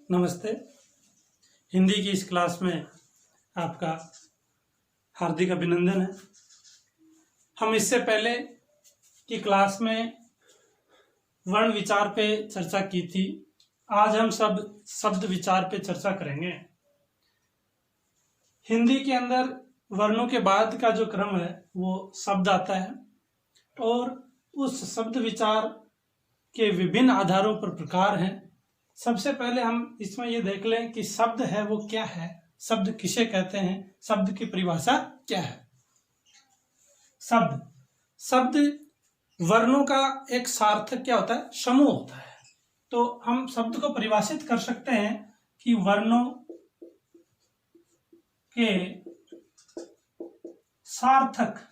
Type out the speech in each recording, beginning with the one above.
नमस्ते। हिंदी की इस क्लास में आपका हार्दिक अभिनंदन है। हम इससे पहले की क्लास में वर्ण विचार पे चर्चा की थी। आज हम सब शब्द विचार पे चर्चा करेंगे। हिंदी के अंदर वर्णों के बाद का जो क्रम है वो शब्द आता है और उस शब्द विचार के विभिन्न आधारों पर प्रकार हैं। सबसे पहले हम इसमें ये देख लें कि शब्द है वो क्या है, शब्द किसे कहते हैं, शब्द की परिभाषा क्या है। शब्द वर्णों का एक सार्थक क्या होता है, समूह होता है। तो हम शब्द को परिभाषित कर सकते हैं कि वर्णों के सार्थक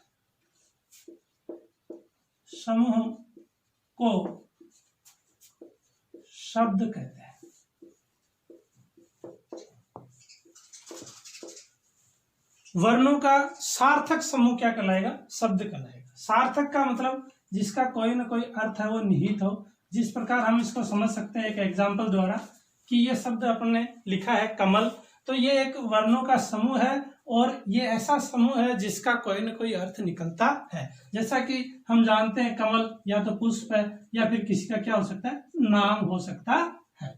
समूह को शब्द कहते हैं। वर्णों का सार्थक समूह क्या कहलाएगा, शब्द कहलाएगा। सार्थक का मतलब जिसका कोई ना कोई अर्थ है वो निहित हो। जिस प्रकार हम इसको समझ सकते हैं एक एग्जाम्पल द्वारा कि ये शब्द अपन ने लिखा है कमल, तो ये एक वर्णों का समूह है और ये ऐसा समूह है जिसका कोई ना कोई अर्थ निकलता है। जैसा कि हम जानते हैं कमल या तो पुष्प है या फिर किसी का क्या हो सकता है, नाम हो सकता है।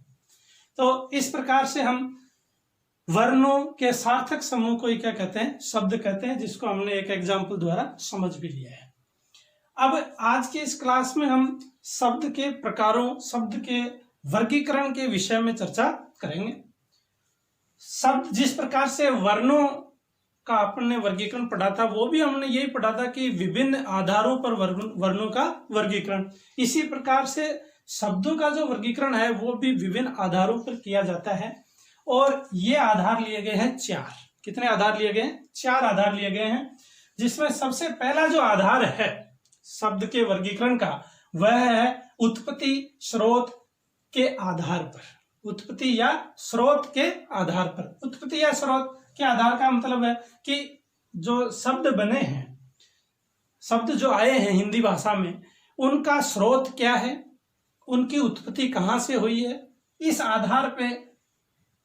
तो इस प्रकार से हम वर्णों के सार्थक समूह को क्या कहते हैं, शब्द कहते हैं, जिसको हमने एक एग्जाम्पल द्वारा समझ भी लिया है। अब आज की इस क्लास में हम शब्द के प्रकारों, शब्द के वर्गीकरण के विषय में चर्चा करेंगे। शब्द जिस प्रकार से वर्णों का अपने वर्गीकरण पढ़ा था, वो भी हमने यही पढ़ा था कि विभिन्न आधारों पर वर्णों का वर्गीकरण। इसी प्रकार से शब्दों का जो वर्गीकरण है वो भी विभिन्न आधारों पर किया जाता है और ये आधार लिए गए हैं 4। कितने आधार लिए गए हैं? 4 आधार लिए गए हैं, जिसमें सबसे पहला जो आधार है शब्द के वर्गीकरण का वह है उत्पत्ति स्रोत के आधार पर। उत्पत्ति या स्रोत के आधार पर। उत्पत्ति या स्रोत के आधार का मतलब है कि जो शब्द बने हैं, शब्द जो आए हैं हिंदी भाषा में, उनका स्रोत क्या है, उनकी उत्पत्ति कहाँ से हुई है। इस आधार पे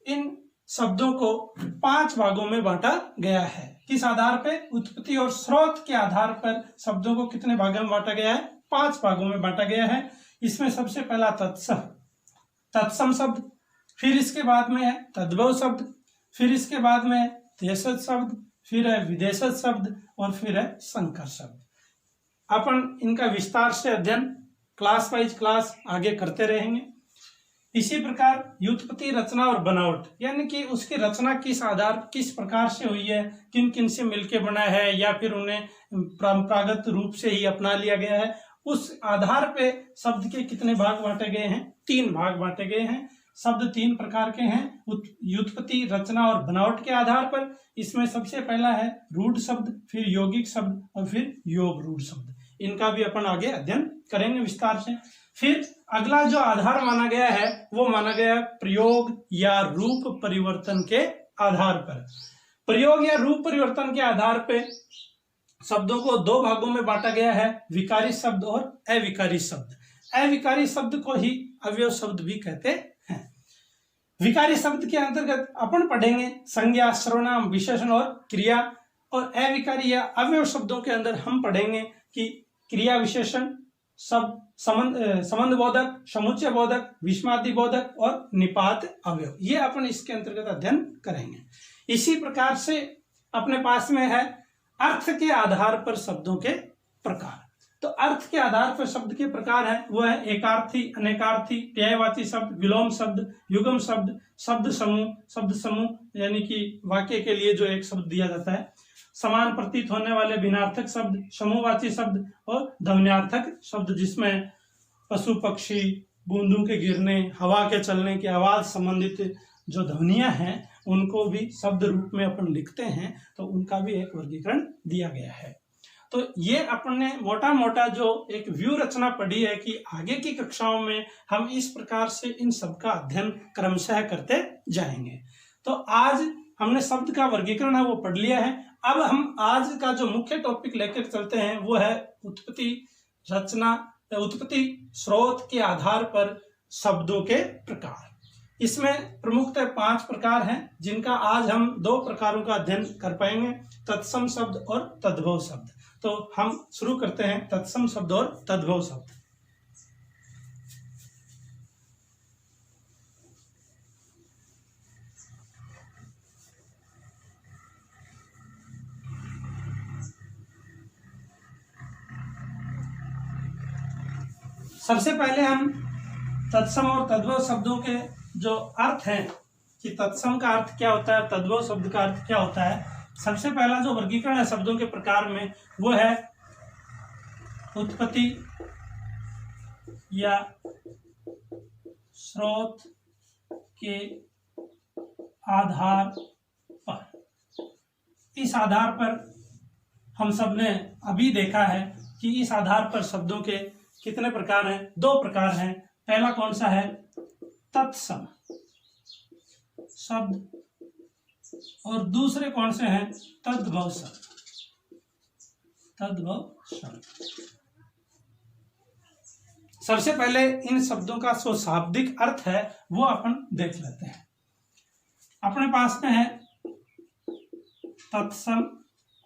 इन शब्दों को 5 भागों में बांटा गया है। किस आधार पे? उत्पत्ति और स्रोत के आधार पर शब्दों को कितने भागों में बांटा गया है? 5 भागों में बांटा गया है। इसमें सबसे पहला तत्सम शब्द, फिर इसके बाद में है तद्भव शब्द, फिर इसके बाद में है देशज शब्द, फिर है विदेशज शब्द और फिर है संकर शब्द। अपन इनका विस्तार से अध्ययन क्लास वाइज क्लास आगे करते रहेंगे। इसी प्रकार व्युत्पत्ति, रचना और बनावट, यानी कि उसकी रचना किस आधार, किस प्रकार से हुई है, किन किन से मिलके बना है या फिर उन्हें परंपरागत रूप से ही अपना लिया गया है, उस आधार पे शब्द के कितने भाग बांटे गए हैं? 3 भाग बांटे गए हैं। शब्द 3 प्रकार के हैं, व्युत्पत्ति, रचना और बनावट के आधार पर। इसमें सबसे पहला है रूढ़ शब्द, फिर यौगिक शब्द और फिर योग रूढ़ शब्द। इनका भी अपन आगे अध्ययन करेंगे विस्तार से। फिर अगला जो आधार माना गया है वो माना गया है प्रयोग या रूप परिवर्तन के आधार पर। प्रयोग या रूप परिवर्तन के आधार पर शब्दों को 2 भागों में बांटा गया है, विकारी शब्द और अविकारी शब्द। अविकारी शब्द को ही अवयव शब्द भी कहते हैं। विकारी शब्द के अंतर्गत अपन पढ़ेंगे संज्ञा, सर्वनाम, विशेषण और क्रिया, और अविकारी या अवयव शब्दों के अंदर हम पढ़ेंगे कि क्रिया विशेषण, शब्द, संबंध बोधक, समुच्चय बोधक, विस्मादि बोधक और निपात अवयव। ये अपन इसके अंतर्गत अध्ययन करेंगे। इसी प्रकार से अपने पास में है अर्थ के आधार पर शब्दों के प्रकार। तो अर्थ के आधार पर शब्द के प्रकार है वो है एकार्थी, अनेकार्थी, पर्यायवाची शब्द, विलोम शब्द, युगम शब्द, शब्द समूह यानी कि वाक्य के लिए जो एक शब्द दिया जाता है, समान प्रतीत होने वाले भिन्नार्थक शब्द, समूहवाची शब्द और ध्वन्यार्थक शब्द, जिसमें पशु पक्षी, बूंदों के गिरने, हवा के चलने की आवाज संबंधित जो ध्वनियां हैं उनको भी शब्द रूप में अपन लिखते हैं, तो उनका भी एक वर्गीकरण दिया गया है। तो ये अपन ने मोटा मोटा जो एक व्यू रचना पढ़ी है कि आगे की कक्षाओं में हम इस प्रकार से इन सब का अध्ययन क्रमशः करते जाएंगे। तो आज हमने शब्द का वर्गीकरण है वो पढ़ लिया है। अब हम आज का जो मुख्य टॉपिक लेकर चलते हैं वो है उत्पत्ति, रचना, उत्पत्ति स्रोत के आधार पर शब्दों के प्रकार। इसमें प्रमुखतः 5 प्रकार हैं, जिनका आज हम 2 प्रकारों का अध्ययन कर पाएंगे, तत्सम शब्द और तद्भव शब्द। तो हम शुरू करते हैं तत्सम शब्द और तद्भव शब्द। सबसे पहले हम तत्सम और तद्भव शब्दों के जो अर्थ हैं कि तत्सम का अर्थ क्या होता है, तद्भव शब्द का अर्थ क्या होता है। सबसे पहला जो वर्गीकरण है शब्दों के प्रकार में वो है उत्पत्ति या स्रोत के आधार पर। इस आधार पर हम सब ने अभी देखा है कि इस आधार पर शब्दों के कितने प्रकार हैं, 2 प्रकार हैं। पहला कौन सा है, तत्सम शब्द, और दूसरे कौन से हैं, तद्भव शब्द। तद्भव शब्द। सबसे पहले इन शब्दों का जो शाब्दिक अर्थ है वो अपन देख लेते हैं। अपने पास में है तत्सम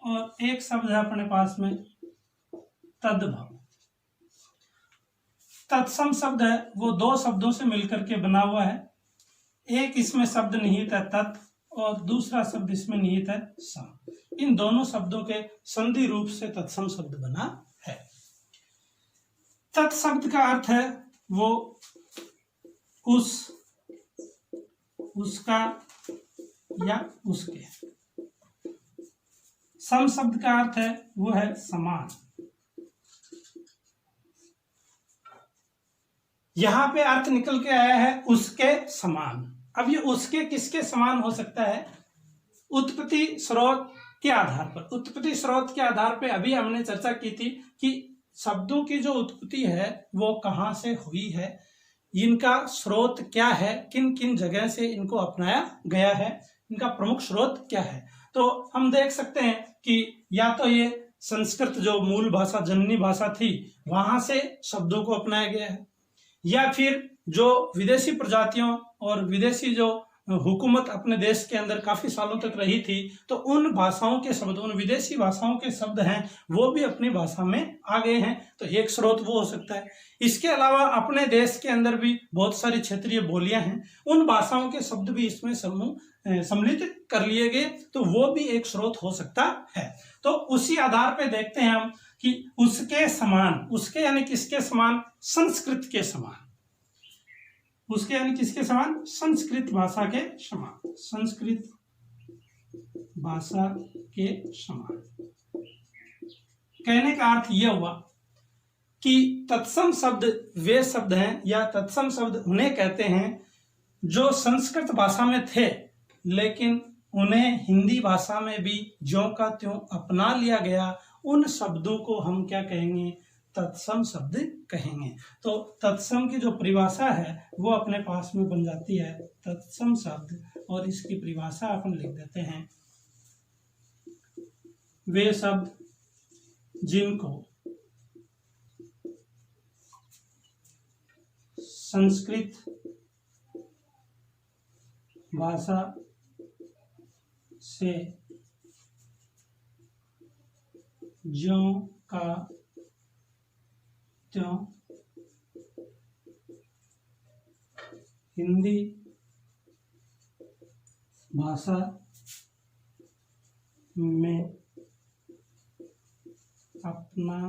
और एक शब्द है अपने पास में तद्भव। तत्सम शब्द है वो 2 शब्दों से मिलकर के बना हुआ है। एक इसमें शब्द निहित है तत् और दूसरा शब्द इसमें निहित है सम। इन दोनों शब्दों के संधि रूप से तत्सम शब्द बना है। तत् शब्द का अर्थ है वो उसका या उसके। सम शब्द का अर्थ है वो है समान। यहां पे अर्थ निकल के आया है उसके समान। अब ये उसके किसके समान हो सकता है, उत्पत्ति स्रोत के आधार पर। उत्पत्ति स्रोत के आधार पे अभी हमने चर्चा की थी कि शब्दों की जो उत्पत्ति है वो कहाँ से हुई है, इनका स्रोत क्या है, किन किन जगह से इनको अपनाया गया है, इनका प्रमुख स्रोत क्या है। तो हम देख सकते हैं कि या तो ये संस्कृत जो मूल भाषा जननी भाषा थी वहां से शब्दों को अपनाया गया है, या फिर जो विदेशी प्रजातियों और विदेशी जो हुकूमत अपने देश के अंदर काफी सालों तक रही थी तो उन भाषाओं के शब्द, उन विदेशी भाषाओं के शब्द हैं वो भी अपनी भाषा में आ गए हैं। तो एक स्रोत वो हो सकता है। इसके अलावा अपने देश के अंदर भी बहुत सारी क्षेत्रीय बोलियां हैं, उन भाषाओं के शब्द भी इसमें सम्मिलित कर लिए गए, तो वो भी एक स्रोत हो सकता है। तो उसी आधार पर देखते हैं हम कि उसके समान, उसके यानी किसके समान, संस्कृत के समान। उसके यानी किसके समान, संस्कृत भाषा के समान। संस्कृत भाषा के समान कहने का अर्थ यह हुआ कि तत्सम शब्द वे शब्द हैं या तत्सम शब्द उन्हें कहते हैं जो संस्कृत भाषा में थे लेकिन उन्हें हिंदी भाषा में भी ज्यों का त्यों अपना लिया गया। उन शब्दों को हम क्या कहेंगे, तत्सम शब्द कहेंगे। तो तत्सम की जो परिभाषा है वो अपने पास में बन जाती है तत्सम शब्द, और इसकी परिभाषा अपन लिख देते हैं, वे शब्द जिनको संस्कृत भाषा से ज्यों का त्यों हिंदी भाषा में अपना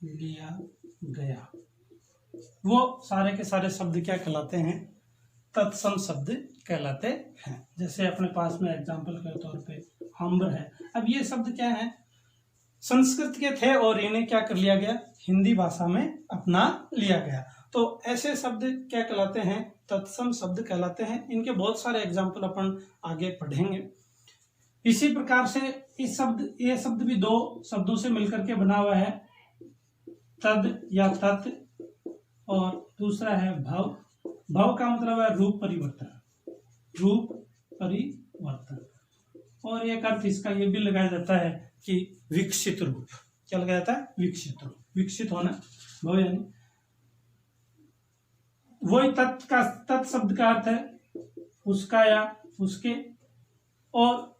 लिया गया, वो सारे के सारे शब्द क्या कहलाते हैं, तत्सम शब्द कहलाते हैं। जैसे अपने पास में एग्जाम्पल के तौर पे आम्र है। अब ये शब्द क्या है, संस्कृत के थे और इन्हें क्या कर लिया गया, हिंदी भाषा में अपना लिया गया। तो ऐसे शब्द क्या कहलाते हैं, तत्सम शब्द कहलाते हैं। इनके बहुत सारे एग्जाम्पल अपन आगे पढ़ेंगे। इसी प्रकार से ये शब्द भी 2 शब्दों से मिलकर के बना हुआ है, तद या तत्, और दूसरा है भव। भव का मतलब है रूप परिवर्तन, रूप परिवर्तन। और एक अर्थ इसका ये भी लगाया जाता है कि विकसित रूप। क्या लगाया जाता है, विकसित रूप, विकसित होना, भव यानी। वही तत् शब्द का अर्थ है उसका या उसके, और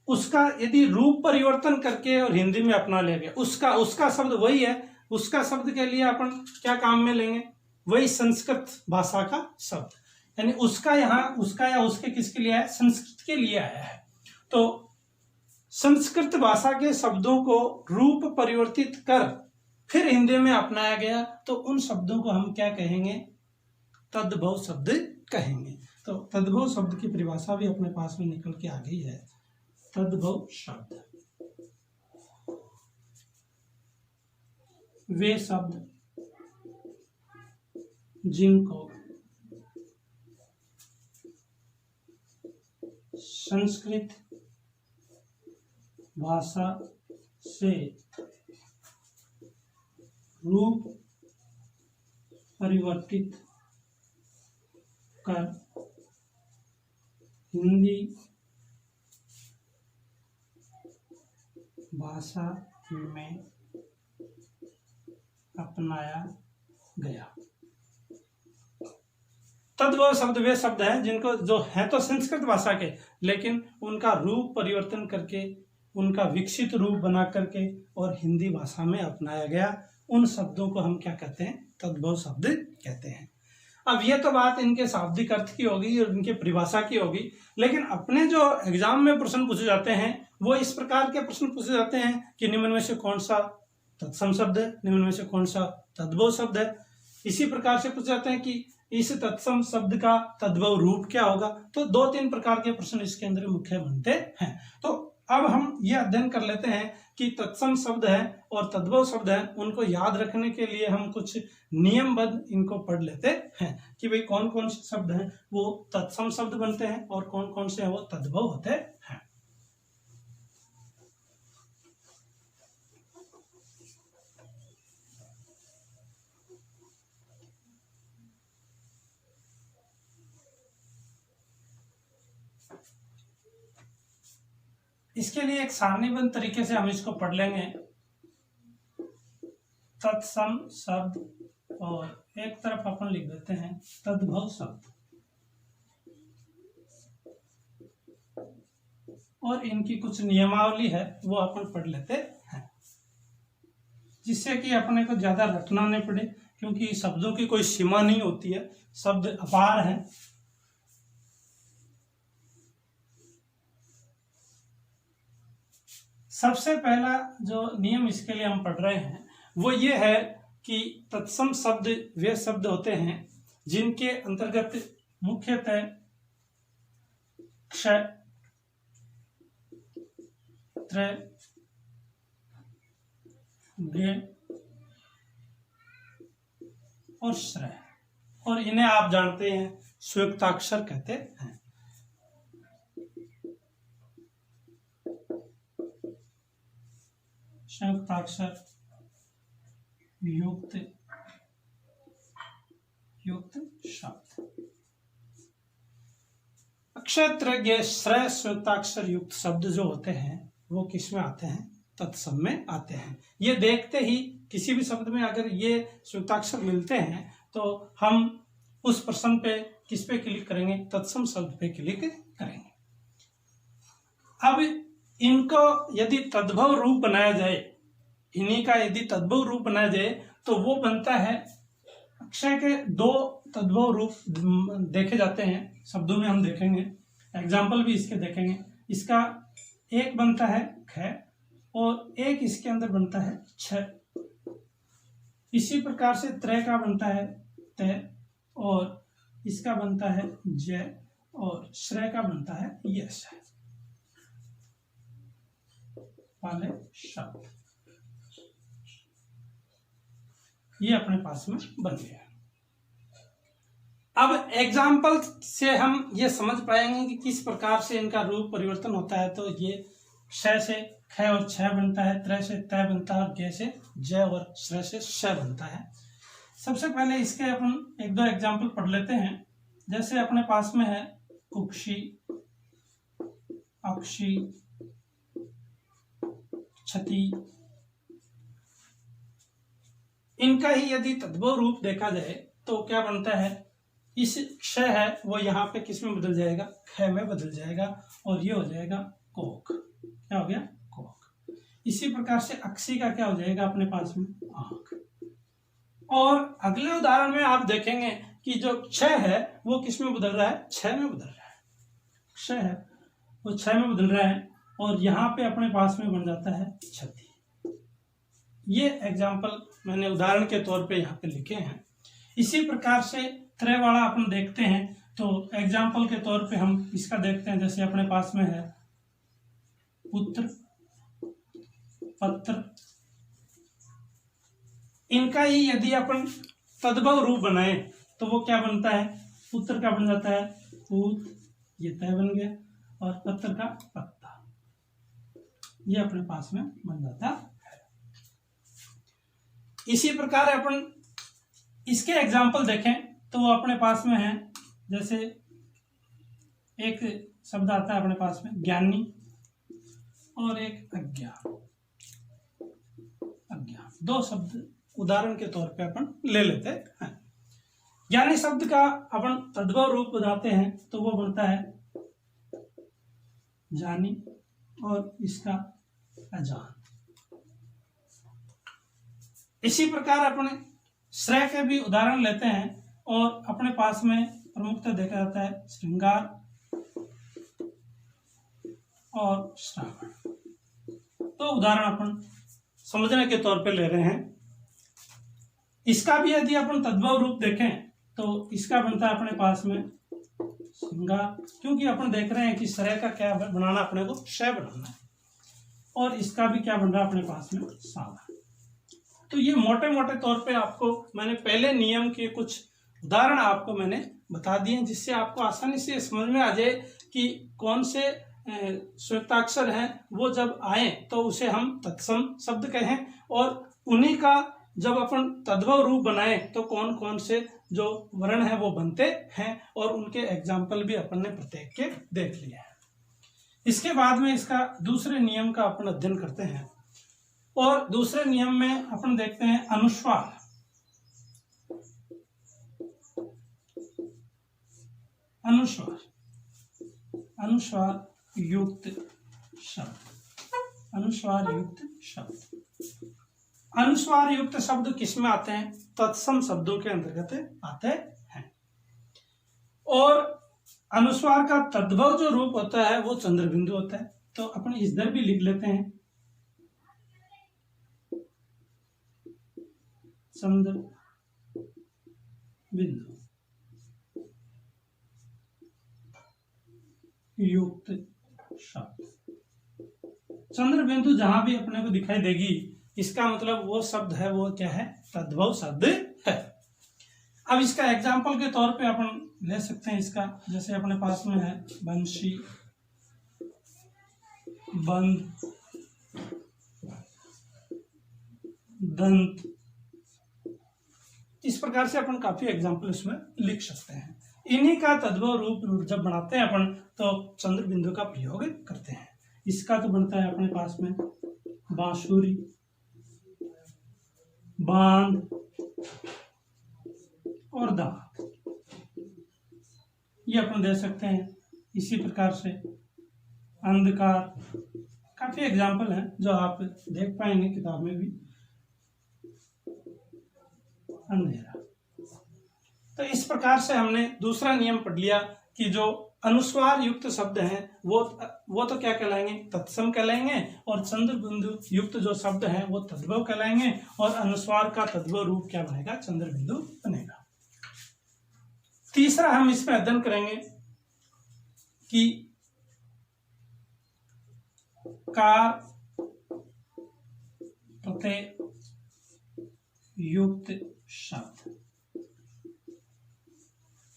उसका यदि रूप परिवर्तन करके और हिंदी में अपना लिया गया, उसका शब्द वही है, उसका शब्द के लिए अपन क्या काम में लेंगे, वही संस्कृत भाषा का शब्द, यानी उसका यहाँ उसका या उसके किसके लिए है, संस्कृत के लिए आया है। तो संस्कृत भाषा के शब्दों को रूप परिवर्तित कर फिर हिंदी में अपनाया गया, तो उन शब्दों को हम क्या कहेंगे, तद्भव शब्द कहेंगे। तो तद्भव शब्द की परिभाषा भी अपने पास में निकल के आ गई है। तद्भव शब्द वे शब्द जिनको संस्कृत भाषा से रूप परिवर्तित कर हिंदी भाषा में अपनाया गया। तद्भव शब्द वे शब्द हैं जिनको, जो है तो संस्कृत भाषा के, लेकिन उनका रूप परिवर्तन करके, उनका विकसित रूप बना करके और हिंदी भाषा में अपनाया गया, उन शब्दों को हम क्या कहते हैं, तद्भव शब्द कहते हैं। अब ये तो बात इनके शाब्दिक अर्थ की होगी और इनके परिभाषा की होगी, लेकिन अपने जो एग्जाम में प्रश्न पूछे जाते हैं वो इस प्रकार के प्रश्न पूछे जाते हैं कि निम्न में से कौन सा तत्सम शब्द है, निम्न में से कौन सा तद्भव शब्द है। इसी प्रकार से पूछे जाते हैं कि इस तत्सम शब्द का तद्भव रूप क्या होगा। तो 2-3 प्रकार के प्रश्न इसके अंदर मुख्य बनते हैं। तो अब हम ये अध्ययन कर लेते हैं कि तत्सम शब्द है और तद्भव शब्द है, उनको याद रखने के लिए हम कुछ नियमबद्ध इनको पढ़ लेते हैं कि भाई कौन कौन से शब्द हैं वो तत्सम शब्द बनते हैं और कौन कौन से हैं वो तद्भव होते हैं। इसके लिए एक सारणीबद्ध तरीके से हम इसको पढ़ लेंगे। तत्सम शब्द और एक तरफ अपन लिख देते हैं तद्भव शब्द, और इनकी कुछ नियमावली है वो अपन पढ़ लेते हैं, जिससे कि अपने को ज्यादा रटना नहीं पड़े, क्योंकि शब्दों की कोई सीमा नहीं होती है, शब्द अपार हैं। सबसे पहला जो नियम इसके लिए हम पढ़ रहे हैं वो ये है कि तत्सम शब्द वे शब्द होते हैं जिनके अंतर्गत मुख्यतः क्षय, त्रय, ज्ञ और श्रय, और इन्हें आप जानते हैं संयुक्ताक्षर कहते हैं। संयुक्ताक्षर युक्त शब्द। अक्षय, त्रय, ज्ञ, श्रय संयुक्ताक्षर युक्त शब्द जो होते हैं वो किस में आते हैं, तत्सम में आते हैं। ये देखते ही किसी भी शब्द में अगर ये संयुक्ताक्षर मिलते हैं तो हम उस प्रश्न पे किस पे क्लिक करेंगे, तत्सम शब्द पे क्लिक करेंगे। अब इनको यदि तद्भव रूप बनाया जाए, इन्हीं का यदि तद्भव रूप बनाया जाए तो वो बनता है, अक्षय के 2 तद्भव रूप देखे जाते हैं शब्दों में, हम देखेंगे एग्जाम्पल भी इसके देखेंगे। इसका एक बनता है ख और एक इसके अंदर बनता है छ। इसी प्रकार से त्रय का बनता है त और इसका बनता है ज और श्रय का बनता है यश वाले शब्द। ये अपने पास में बन गया। अब एग्जाम्पल से हम ये समझ पाएंगे कि किस प्रकार से इनका रूप परिवर्तन होता है। तो ये श से ख और छ बनता है, त्रय से तय बनता है और ज्ञ से ज और श्रय से श बनता है। सबसे पहले इसके अपन 1-2 एग्जाम्पल पढ़ लेते हैं। जैसे अपने पास में है कुक्षी, अक्षी, क्षति। इनका ही यदि तद्भव रूप देखा जाए तो क्या बनता है, इस क्ष है वो यहाँ पे किस में बदल जाएगा, ख में बदल जाएगा, और ये हो जाएगा कोक। क्या हो गया, कोक। इसी प्रकार से अक्षी का क्या हो जाएगा अपने पास में, आंख। और अगले उदाहरण में आप देखेंगे कि जो क्ष है वो किस में बदल रहा है, छ में बदल रहा है। क्ष है वो छ में बदल रहा है, और यहाँ पे अपने पास में बन जाता है क्षति। ये एग्जाम्पल मैंने उदाहरण के तौर पे यहाँ पे लिखे हैं। इसी प्रकार से त्रय वाला अपन देखते हैं, तो एग्जाम्पल के तौर पे हम इसका देखते हैं। जैसे अपने पास में है पुत्र, पत्र, इनका ही यदि अपन तद्भव रूप बनाए तो वो क्या बनता है, पुत्र का बन जाता है पूत, ये तय बन गया, और पत्र का पत्ता, ये अपने पास में बन जाता है। इसी प्रकार अपन इसके एग्जाम्पल देखें तो वो अपने पास में है, जैसे एक शब्द आता है अपने पास में ज्ञानी, और एक अज्ञान। अज्ञान, दो शब्द उदाहरण के तौर पे अपन ले लेते हैं। ज्ञानी शब्द का अपन तद्भव रूप बनाते हैं तो वो बनता है जानी, और इसका अजान। इसी प्रकार अपने श्रेय के भी उदाहरण लेते हैं, और अपने पास में प्रमुखतः देखा जाता है श्रृंगार और श्रावण। तो उदाहरण अपन समझने के तौर पे ले रहे हैं। इसका भी यदि अपन तद्भव रूप देखें तो इसका बनता है अपने पास में श्रृंगार, क्योंकि अपन देख रहे हैं कि श्रेय का क्या बनाना, अपने को क्षय बनाना है, और इसका भी क्या बन रहा है अपने पास में साधा। तो ये मोटे मोटे तौर पे आपको मैंने पहले नियम के कुछ उदाहरण आपको मैंने बता दिए, जिससे आपको आसानी से समझ में आ जाए कि कौन से संयुक्ताक्षर हैं वो जब आए तो उसे हम तत्सम शब्द कहें, और उन्हीं का जब अपन तद्भव रूप बनाए तो कौन कौन से जो वर्ण है वो बनते हैं, और उनके एग्जाम्पल भी अपन ने प्रत्येक के देख लिए हैं। इसके बाद में इसका दूसरे नियम का अपन अध्ययन करते हैं, और दूसरे नियम में अपन देखते हैं अनुस्वार। अनुस्वार, अनुस्वार युक्त शब्द, अनुस्वार युक्त शब्द। अनुस्वार युक्त शब्द किसमें आते हैं, तत्सम शब्दों के अंतर्गत आते हैं। और अनुस्वार का तद्भव जो रूप होता है वो चंद्रबिंदु होता है। तो अपन इधर भी लिख लेते हैं चंद्र बिंदु युक्त शब्द। चंद्र बिंदु जहां भी अपने को दिखाई देगी, इसका मतलब वो शब्द है वो क्या है, तद्भव शब्द है। अब इसका एग्जाम्पल के तौर पे अपन ले सकते हैं इसका, जैसे अपने पास में है बंशी, बंद, दंत। इस प्रकार से अपन काफी एग्जाम्पल इसमें लिख सकते हैं। इन्हीं का तद्भव रूप जब बनाते हैं अपन तो चंद्र बिंदु का प्रयोग करते हैं। इसका तो बनता है अपने पास में बांसुरी, बांध और दांत, ये अपन दे सकते हैं। इसी प्रकार से अंधकार, काफी एग्जाम्पल हैं जो आप देख पाएंगे किताब में भी। अंधेरा। तो इस प्रकार से हमने दूसरा नियम पढ़ लिया कि जो अनुस्वार युक्त शब्द हैं वो तो क्या कहलाएंगे, तत्सम कहलाएंगे, और चंद्र बिंदु युक्त जो शब्द हैं वो तद्भव कहलाएंगे, और अनुस्वार का तद्भव रूप क्या बनेगा, चंद्र बिंदु बनेगा। तीसरा हम इसमें अध्ययन करेंगे कि कार प्रत्यय युक्त शब्द।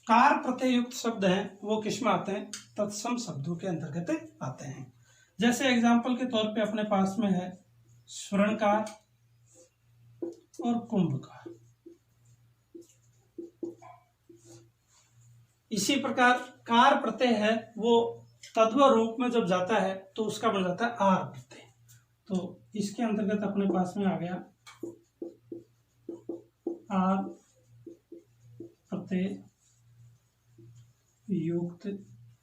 कार प्रत्यय युक्त शब्द हैं वो किसमें आते हैं, तत्सम शब्दों के अंतर्गत आते हैं। जैसे एग्जाम्पल के तौर पे अपने पास में है स्वर्णकार और कुंभकार। इसी प्रकार कार प्रत्यय है वो तद्भव रूप में जब जाता है तो उसका बन जाता है आर प्रत्यय। तो इसके अंतर्गत अपने पास में आ गया आर प्रत्यय युक्त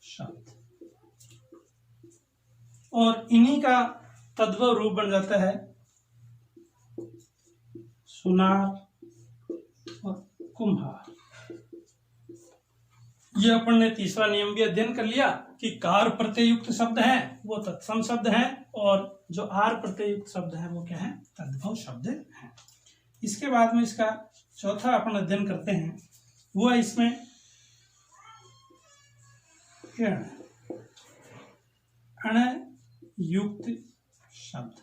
शब्द, और इन्हीं का तद्भव रूप बन जाता है सुनार और कुम्हार। ये अपन ने तीसरा नियम भी अध्ययन कर लिया कि कार प्रत्यय युक्त शब्द हैं वो तत्सम शब्द हैं, और जो आर प्रत्यय युक्त शब्द हैं वो क्या है, तद्भव शब्द हैं। इसके बाद में इसका चौथा अपन अध्ययन करते हैं, वो है इसमें अण युक्त शब्द।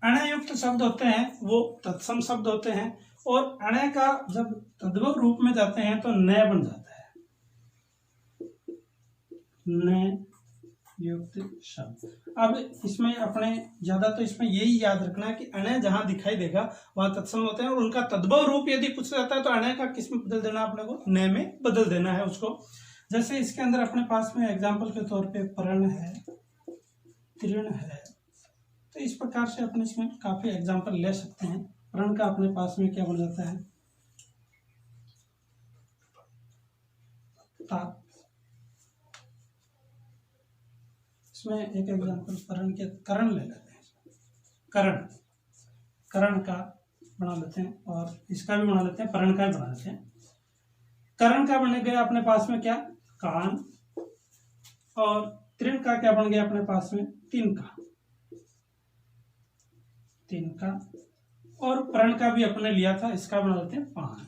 अण युक्त शब्द होते हैं वो तत्सम शब्द होते हैं, और अण का जब तद्भव रूप में जाते हैं तो न बन जाता है, न युक्त शब्द। अब इसमें अपने ज्यादा तो इसमें यही याद रखना है कि अण जहां दिखाई देगा वहां तत्सम होते हैं, और उनका तद्भव रूप यदि पूछा जाता है तो अण का किस में बदल देना, अपने को न में बदल देना है उसको। जैसे इसके अंदर अपने पास में एग्जाम्पल के तौर पे परण है, तृण है, तो इस प्रकार से अपने इसमें काफी एग्जाम्पल ले सकते हैं। परण का अपने पास में क्या बन जाता है, ता। इसमें एक एग्जाम्पल परण के करण ले लेते हैं, करण, करण का बना लेते हैं, और इसका भी बना लेते हैं, परण का भी बना लेते हैं। करण का बन गया अपने पास में क्या, कान, और तृण का क्या बन गया अपने पास में, तिनका, तिनका, और परण का भी अपने लिया था, इसका बना लेते हैं पान।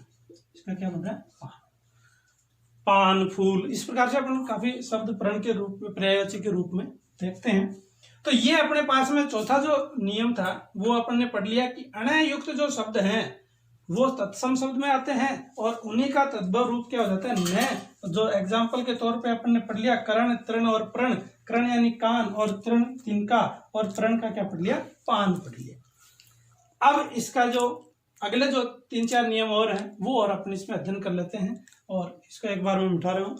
इसका क्या बन रहा है, पान, पान, फूल। इस प्रकार से अपन काफी शब्द परण के रूप में, पर्यायवाची के रूप में देखते हैं। तो ये अपने पास में चौथा जो नियम था वो अपन ने पढ़ लिया कि अण युक्त जो शब्द हैं वो तत्सम शब्द में आते हैं, और उन्हीं का तद्भव रूप क्या हो जाता है, न। जो एग्जाम्पल के तौर पे अपन ने पढ़ लिया करण, तृण और प्रण। करण यानी कान, और तृण तिनका, और प्रण का क्या पढ़ लिया, पान पढ़ लिया। अब इसका जो अगले जो 3-4 नियम और हैं वो और अपन इसमें अध्ययन कर लेते हैं, और इसको एक बार मैं उठा रहा हूं।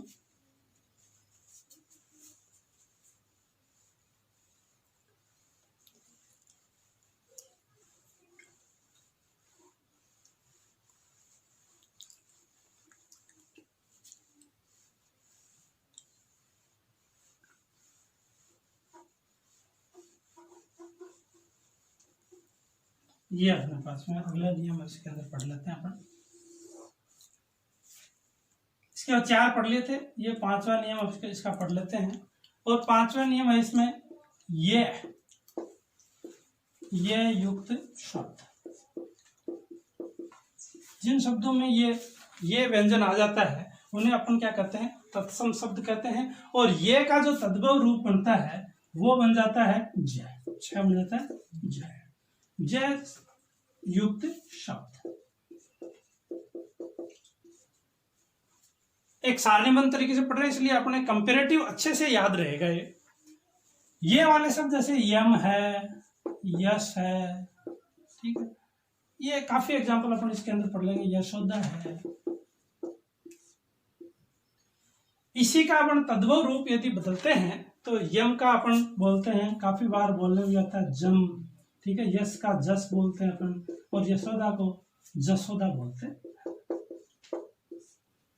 ये अपने पास में अगला नियम इसके अंदर पढ़ लेते हैं अपन। इसके बाद 4 पढ़ लिए थे, ये 5वां नियम इसका पढ़ लेते हैं। और 5वां नियम है इसमें ये युक्त शब्द। जिन शब्दों में ये व्यंजन आ जाता है उन्हें अपन क्या कहते हैं, तत्सम शब्द कहते हैं, और ये का जो तद्भव रूप बनता है वो बन जाता है जय। क्या बन जाता है, जय, जय युक्त शब्द। एक सारणीबद्ध तरीके से पढ़ रहे हैं इसलिए अपने कंपेरेटिव अच्छे से याद रहेगा। ये वाले शब्द जैसे यम है, यश है, ठीक है, ये काफी एग्जांपल अपन इसके अंदर पढ़ लेंगे। यशोदा है, इसी का अपन तद्भव रूप यदि बदलते हैं तो यम का अपन बोलते हैं, काफी बार बोलने में आता है जम, ठीक है। यश का जस बोलते हैं अपन, और यशोदा को जसोदा बोलते हैं।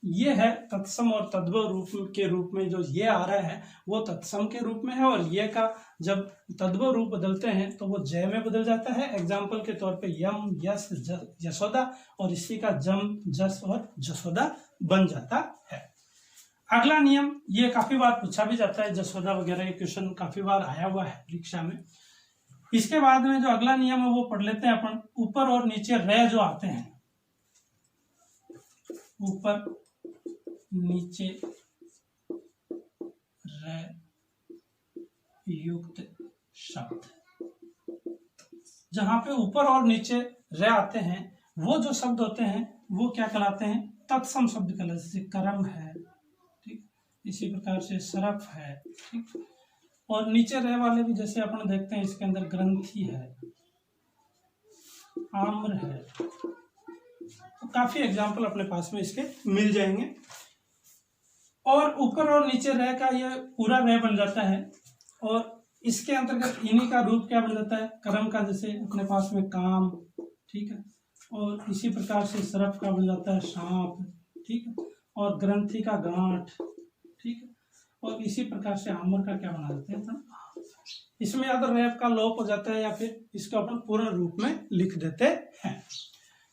ये है तत्सम और तद्भव रूप के रूप में जो ये आ रहा है वो तत्सम के रूप में है, और ये का जब तद्भव रूप बदलते हैं तो वो जय में बदल जाता है। एग्जाम्पल के तौर पे यम, यश, यशोदा, और इसी का जम, जस और जसोदा बन जाता है। अगला नियम, ये काफी बार पूछा भी जाता है, जसोदा वगैरह ये क्वेश्चन काफी बार आया हुआ है परीक्षा में। इसके बाद में जो अगला नियम है वो पढ़ लेते हैं अपन। ऊपर और नीचे रे जो आते हैं, ऊपर नीचे रे युक्त शब्द। जहां पे ऊपर और नीचे रे आते हैं वो जो शब्द होते हैं वो क्या कहलाते हैं, तत्सम शब्द कहलाते हैं। जैसे करम है, ठीक, इसी प्रकार से सरफ है, ठीक। और नीचे रह वाले भी जैसे अपन देखते हैं इसके अंदर ग्रंथि है, आम्र है, तो काफी एग्जाम्पल अपने पास में इसके मिल जाएंगे। और ऊपर और नीचे रह का ये पूरा रह बन जाता है, और इसके अंतर्गत इन्हीं का रूप क्या बन जाता है, कर्म का, जैसे अपने पास में काम, ठीक है, और इसी प्रकार से सरफ का बन जाता है सांप, ठीक है, और ग्रंथि का गांठ, ठीक है। और इसी प्रकार से आमर का क्या बना देते हैं अपन, इसमें या तो रेफ का लोप हो जाता है या फिर इसको अपन पूर्ण रूप में लिख देते हैं।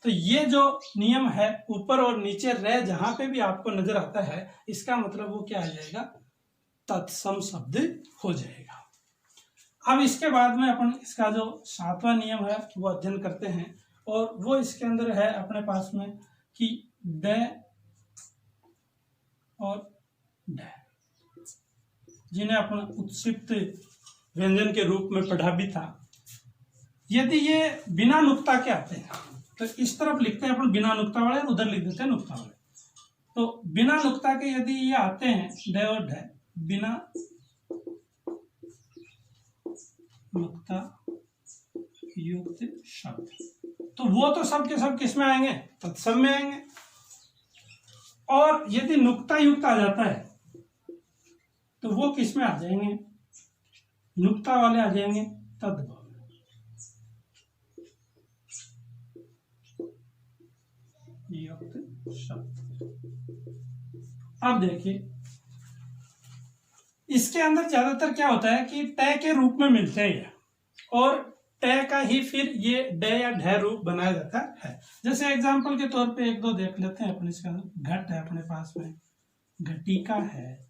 तो ये जो नियम है, ऊपर और नीचे रे जहां पे भी आपको नजर आता है, इसका मतलब वो क्या आ जाएगा, तत्सम शब्द हो जाएगा। अब इसके बाद में अपन इसका जो 7वां नियम है वो अध्ययन करते हैं, और वो इसके अंदर है अपने पास में कि ड और ढ, जिन्हें अपन उत्क्षिप्त व्यंजन के रूप में पढ़ा भी था। यदि ये बिना नुक्ता के आते हैं तो इस तरफ लिखते हैं अपन बिना नुक्ता वाले, उधर लिख देते हैं नुक्ता वाले। तो बिना नुक्ता के यदि ये आते हैं ड और ढ, बिना नुक्ता युक्त शब्द, तो वो तो सब के सब किस में आएंगे, तत्सम में आएंगे। और यदि नुक्ता युक्त आ जाता है तो वो किस में आ जाएंगे, नुक्ता वाले आ जाएंगे तद्भव। युक्त शब्द। अब देखिए इसके अंदर ज्यादातर क्या होता है कि ट के रूप में मिलते हैं, और ट का ही फिर ये ड या ढ रूप बनाया जाता है। जैसे एग्जांपल के तौर पे एक दो देख लेते हैं अपन। इसके अंदर घट है अपने पास में, घटिका है,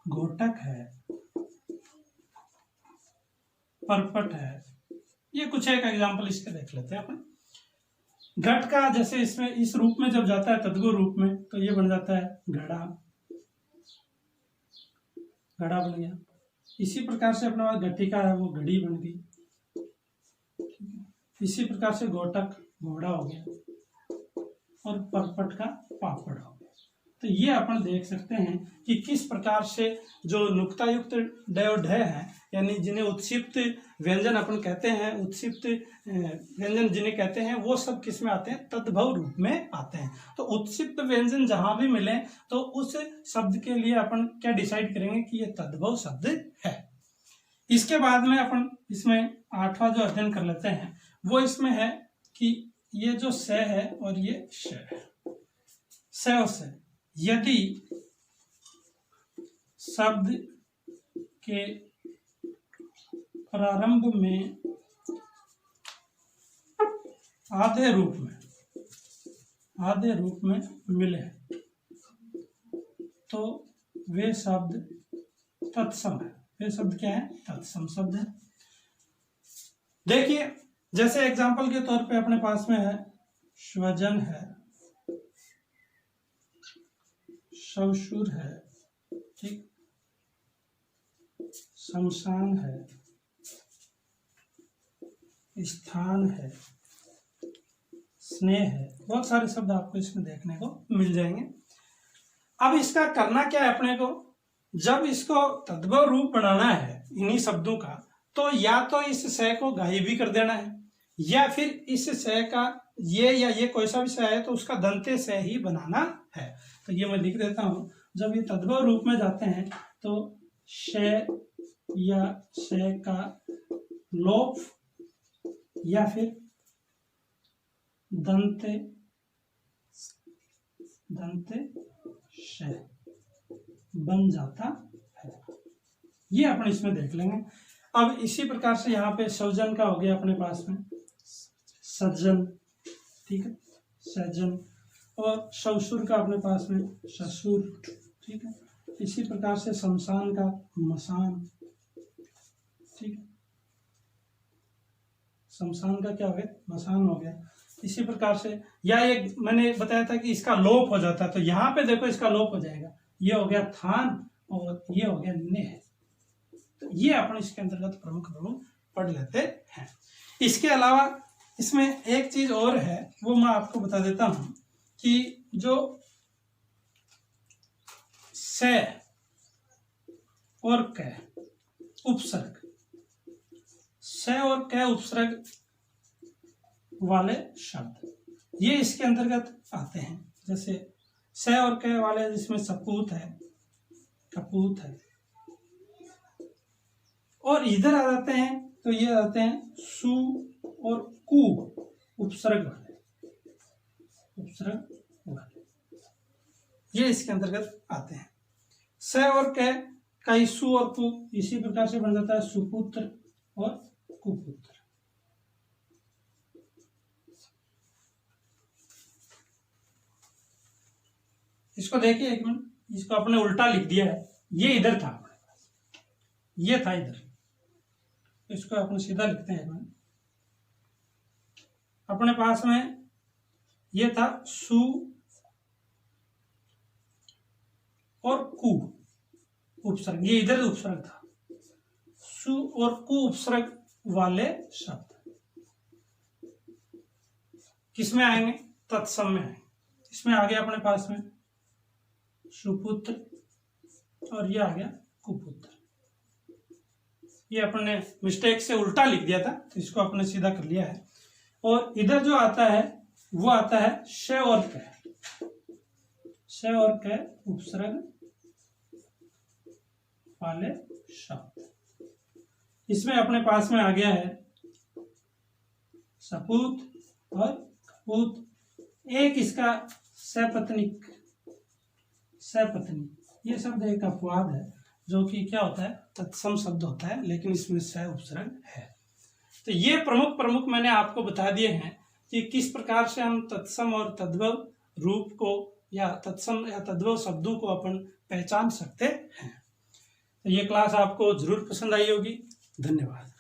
घोटक है, परपट है। ये कुछ एक एग्जांपल इसके देख लेते हैं अपन। घट का जैसे इसमें इस रूप में जब जाता है तद्गु रूप में, तो ये बन जाता है घड़ा, घड़ा बन गया। इसी प्रकार से अपने पास घटिका है, वो घड़ी बन गई। इसी प्रकार से घोटक घोड़ा हो गया, और परपट का पापड़ हो गया। तो ये अपन देख सकते हैं कि किस प्रकार से जो नुक्ता युक्त ड और ढ है, यानी जिन्हें उत्क्षिप्त व्यंजन अपन कहते हैं, उत्क्षिप्त व्यंजन जिन्हें कहते हैं, वो सब किस में आते हैं, तद्भव रूप में आते हैं। तो उत्क्षिप्त व्यंजन जहां भी मिले तो उस शब्द के लिए अपन क्या डिसाइड करेंगे कि ये तद्भव शब्द है। इसके बाद में अपन इसमें 8वां जो अध्ययन कर लेते हैं वो इसमें है कि ये जो स है और ये श है, स और स, यदि शब्द के प्रारंभ में आधे रूप में मिले तो वे शब्द तत्सम है। वे शब्द क्या है, तत्सम शब्द है। देखिए जैसे एग्जांपल के तौर पे अपने पास में है स्वजन है, ससुर है, ठीक, शमशान है, स्थान है, स्नेह है। बहुत सारे शब्द आपको इसमें देखने को मिल जाएंगे। अब इसका करना क्या है अपने को, जब इसको तद्भव रूप बनाना है इन्हीं शब्दों का, तो या तो इस स को गायब भी कर देना है, या फिर इस स का ये या ये कोई सा भी स है तो उसका दंते स ही बनाना है। तो ये मैं लिख देता हूं, जब ये तद्भव रूप में जाते हैं तो श या स का लोप या फिर दंते श बन जाता है। ये अपन इसमें देख लेंगे। अब इसी प्रकार से यहाँ पे सौजन का हो गया अपने पास में सज्जन, ठीक है, सज्जन, और ससुर का अपने पास में ससुर, ठीक है। इसी प्रकार से शमशान का मसान, ठीक है, शमशान का क्या हो गया, मसान हो गया। इसी प्रकार से या एक मैंने बताया था कि इसका लोप हो जाता है, तो यहाँ पे देखो इसका लोप हो जाएगा, ये हो गया थान और ये हो गया नेह। तो ये अपन इसके अंतर्गत प्रमुख पढ़ लेते हैं। इसके अलावा इसमें एक चीज और है, वो मैं आपको बता देता हूं कि जो से और क उपसर्ग, से और क उपसर्ग वाले शब्द ये इसके अंतर्गत आते हैं। जैसे से और क वाले जिसमें सपूत है, कपूत है, और इधर आ जाते हैं तो ये आते हैं सु और कु उपसर्ग वाले, ये इसके अंतर्गत आते हैं। स और क का ही सु और कु इसी प्रकार से बन जाता है सुपुत्र और कुपुत्र। इसको देखिए एक मिनट, इसको अपने उल्टा लिख दिया है, ये इधर था अपने पास, ये था इधर, इसको अपने सीधा लिखते हैं एक मिनट। अपने पास में ये था सु और कु उपसर्ग, ये इधर उपसर्ग था, सु और कु उपसर्ग वाले शब्द किसमें आएंगे? तत्सम में आएंगे। इसमें आ गया अपने पास में सुपुत्र और ये आ गया कुपुत्र। ये अपने मिस्टेक से उल्टा लिख दिया था, तो इसको अपने सीधा कर लिया है। और इधर जो आता है वो आता है श और क, श और क उपसर्ग वाले शब्द। इसमें अपने पास में आ गया है सपूत और कपूत। एक इसका सपत्निक, सपत्नी, ये शब्द एक अपवाद है जो कि क्या होता है? तत्सम शब्द होता है, लेकिन इसमें स उपसर्ग है। तो ये प्रमुख मैंने आपको बता दिए हैं कि किस प्रकार से हम तत्सम और तद्भव रूप को या तत्सम या तद्भव शब्दों को अपन पहचान सकते हैं। तो ये क्लास आपको जरूर पसंद आई होगी। धन्यवाद।